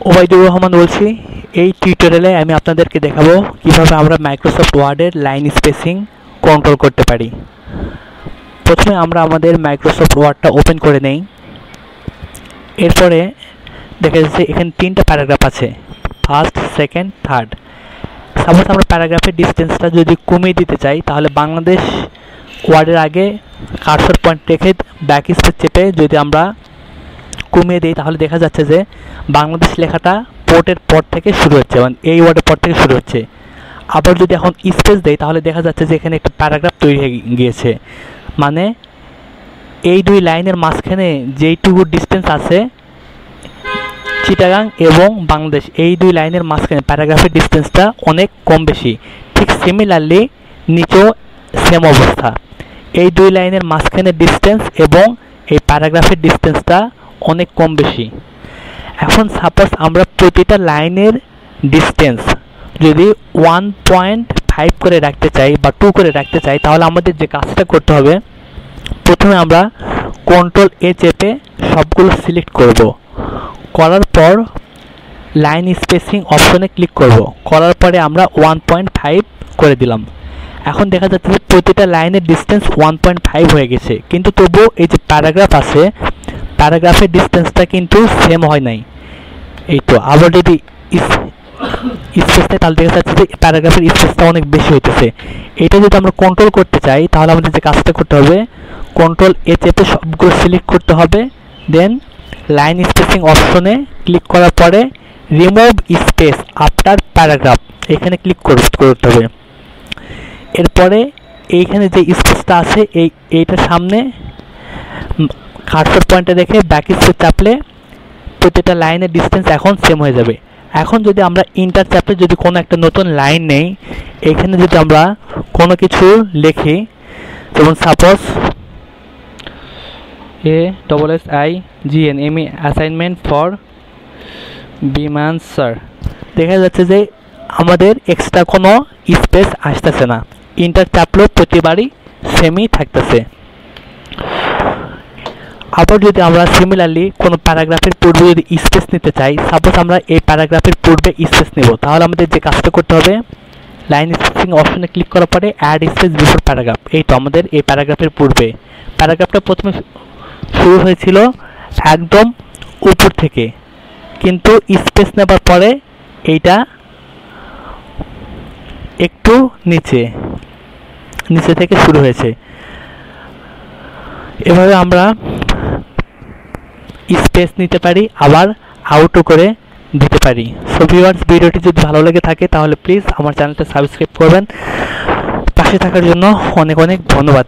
ওবায়দুর রহমান বলছি। এই টিউটোরিয়ালে আমি আপনাদেরকে দেখাবো কিভাবে আমরা মাইক্রোসফট ওয়ার্ডের লাইন স্পেসিং কন্ট্রোল করতে পারি। প্রথমে আমরা আমাদের মাইক্রোসফট ওয়ার্ডটা ওপেন করে নেই। এরপরে দেখা যাচ্ছে এখানে তিনটা প্যারাগ্রাফ আছে, ফার্স্ট, সেকেন্ড, থার্ড। সাপোজ আমরা প্যারাগ্রাফের ডিস্টেন্সটা যদি কমিয়ে দিতে চাই, তাহলে বাংলাদেশ ওয়ার্ডের আগে কার্সর পয়েন্ট রেখে ব্যাক স্পেস চেপে যদি আমরা কমিয়ে দিই, তাহলে দেখা যাচ্ছে যে বাংলাদেশ লেখাটা পোর্টের পর থেকে শুরু হচ্ছে, মানে এই ওয়ার্ডের পর থেকে শুরু হচ্ছে। আবার যদি এখন স্পেস দেই, তাহলে দেখা যাচ্ছে যে এখানে একটা প্যারাগ্রাফ তৈরি হয়ে গিয়েছে। মানে এই দুই লাইনের মাঝখানে যেইটুকু ডিস্টেন্স আছে, চিটাগাং এবং বাংলাদেশ এই দুই লাইনের মাঝখানে প্যারাগ্রাফের ডিস্টেন্সটা অনেক কম বেশি। ঠিক সিমিলারলি নিচেও সেম অবস্থা, এই দুই লাইনের মাঝখানে ডিস্টেন্স এবং এই প্যারাগ্রাফের ডিস্টেন্সটা অনেক কম বেশি। এখন সাপোজ আমরা প্রতিটা লাইনের ডিস্টেন্স যদি 1.5 করে রাখতে চাই বা 2 করে রাখতে চাই, তাহলে আমাদের যে কাজটা করতে হবে, প্রথমে আমরা কন্ট্রোল এ চেপে সবগুলো সিলেক্ট করব। করার পর লাইন স্পেসিং অপশনে ক্লিক করব। করার পরে আমরা 1.5 করে দিলাম। এখন দেখা যাচ্ছে যে প্রতিটা লাইনের ডিস্টেন্স 1.5 হয়ে গেছে, কিন্তু তবুও এই যে প্যারাগ্রাফ আছে, প্যারাগ্রাফের ডিস্টেন্সটা কিন্তু সেম হয় নাই। এই তো আবার যদি স্পেস নেই, তাহলে দেখা যাচ্ছে যে প্যারাগ্রাফের স্পেসটা অনেক বেশি হইতেছে। এটা যদি আমরা কন্ট্রোল করতে চাই, তাহলে আমাদের যে কাজটা করতে হবে, কন্ট্রোল এ চেপে সবগুলো সিলেক্ট করতে হবে, দেন লাইন স্পেসিং অপশনে ক্লিক করার পরে রিমুভ স্পেস আফটার প্যারাগ্রাফ এখানে ক্লিক করতে হবে। এরপরে এইখানে যে স্পেসটা আছে এইটার সামনে কার্সর পয়েন্টে রেখে ব্যাক স্পেস চাপলে প্রতিটা লাইনের ডিস্টেন্স এখন সেম হয়ে যাবে। এখন যদি আমরা ইন্টার চাপে যদি কোনো একটা নতুন লাইন নেই, এখানে যদি আমরা কোনো কিছু লিখি, যেমন সাপোজ ASSIGN অ্যাসাইনমেন্ট ফর বিমান স্যার, দেখা যাচ্ছে যে আমাদের এক্সট্রা কোনো স্পেস আসতেছে না, ইন্টার চাপলেও প্রতিবারই সেমই থাকতেছে। আবার যদি আমরা সিমিলারলি কোনো প্যারাগ্রাফের পূর্বে যদি স্পেস নিতে চাই, সাপোজ আমরা এই প্যারাগ্রাফের পূর্বে স্পেস নেব, তাহলে আমাদের যে কাজটা করতে হবে, লাইন স্পেসিং অপশনে ক্লিক করার পরে অ্যাড স্পেস বিফোর প্যারাগ্রাফ। এই তো আমাদের এই প্যারাগ্রাফের পূর্বে, প্যারাগ্রাফটা প্রথমে শুরু হয়েছিল একদম উপর থেকে, কিন্তু স্পেস নেবার পরে এইটা একটু নিচে থেকে শুরু হয়েছে। এভাবে আমরা স্পেস নিতে পারি, আবার আউটও করে দিতে পারি। সো ভিউয়ার্স, ভিডিওটি যদি ভালো লেগে থাকে তাহলে প্লিজ আমার চ্যানেলটা সাবস্ক্রাইব করবেন। পাশে থাকার জন্য অনেক অনেক ধন্যবাদ।